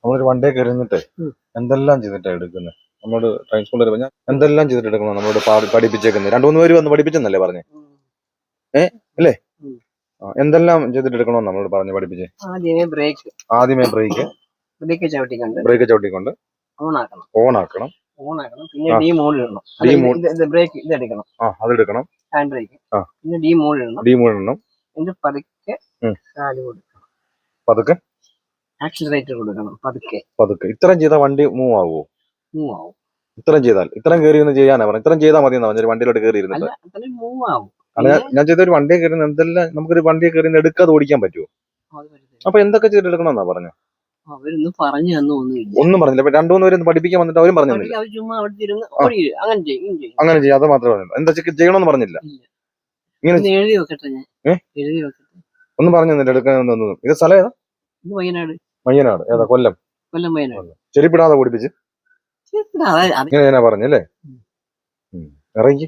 നമ്മളൊരു വണ്ടിയെ കയറിന്നിട്ടേ എന്തെല്ലാം ചെയ്തിട്ടാ എടുക്കുന്നത്. നമ്മളോട് ട്രാൻസ്പോർട്ട് പറഞ്ഞാൽ എന്തെല്ലാം ചെയ്തിട്ട് എടുക്കണം. നമ്മളോട് പഠിപ്പിച്ചേക്കുന്നത് 2-3 പേര് വന്ന് പഠിപ്പിച്ചെന്നല്ലേ പറഞ്ഞേ? അല്ലേ? എന്തെല്ലാം ചെയ്തിട്ട് എടുക്കണമെന്ന് നമ്മളോട് പറഞ്ഞു പഠിപ്പിച്ചേ. ആദ്യമേ ബ്രേക്ക് ചവിട്ടിക്കൊണ്ട് ഓൺ ആക്കണം. പിന്നെ ഡി മോഡ് ഇടണം. ബ്രേക്ക് ഇതെടുക്കണം, അതെടുക്കണം. Hand brake. പിന്നെ ഡി മോഡ് ഇടണം. എന്നിട്ട് പതുക്കെ ആക്സിലറേറ്റർ കൊടുക്കണം. പതുക്കെ. ഇത്രയും ചെയ്താൽ വണ്ടി മൂവ് ആവുമോ? ഇത്രയും കയറി ഒന്ന് ചെയ്യാനാ പറഞ്ഞു. ഇത്രയും ചെയ്താൽ മതി എന്നാ പറഞ്ഞ വണ്ടിയിലോട്ട് കയറി ഇരുന്നിട്ട്. അല്ല, ഞാൻ ചെയ്തൊരു വണ്ടിയെ കയറി എന്തെല്ലാം നമുക്കൊരു വണ്ടിയെ കയറി എടുക്കാതെ ഓടിക്കാൻ പറ്റുമോ? അപ്പൊ എന്തൊക്കെ ചെയ്തിട്ട് എടുക്കണമെന്നാ പറഞ്ഞു? അവരൊന്നും പറഞ്ഞു തന്നൊന്നുമില്ല. ഒന്നും പറഞ്ഞില്ല. അപ്പൊ 2-3 പേര് പഠിപ്പിക്കാൻ വന്നിട്ട് അവരും പറഞ്ഞില്ല. അങ്ങനെ ചെയ്യാം, അത് മാത്രമേ പറഞ്ഞു. എന്താ ചെയ്യണമെന്ന് പറഞ്ഞില്ല. ഇങ്ങനെ എഴുതി വെക്കട്ടെ ഞാൻ. ഒന്നും പറഞ്ഞു തന്നില്ല എടുക്കാനൊന്നും. ഇത് സ്ഥലം ഏതാ? മയ്യനാട്. ഏതാ? കൊല്ലം. ചെരിപ്പിടാതെ ഓടിപ്പിച്ച് ഇങ്ങനെ പറഞ്ഞല്ലേ? ഇറങ്ങി.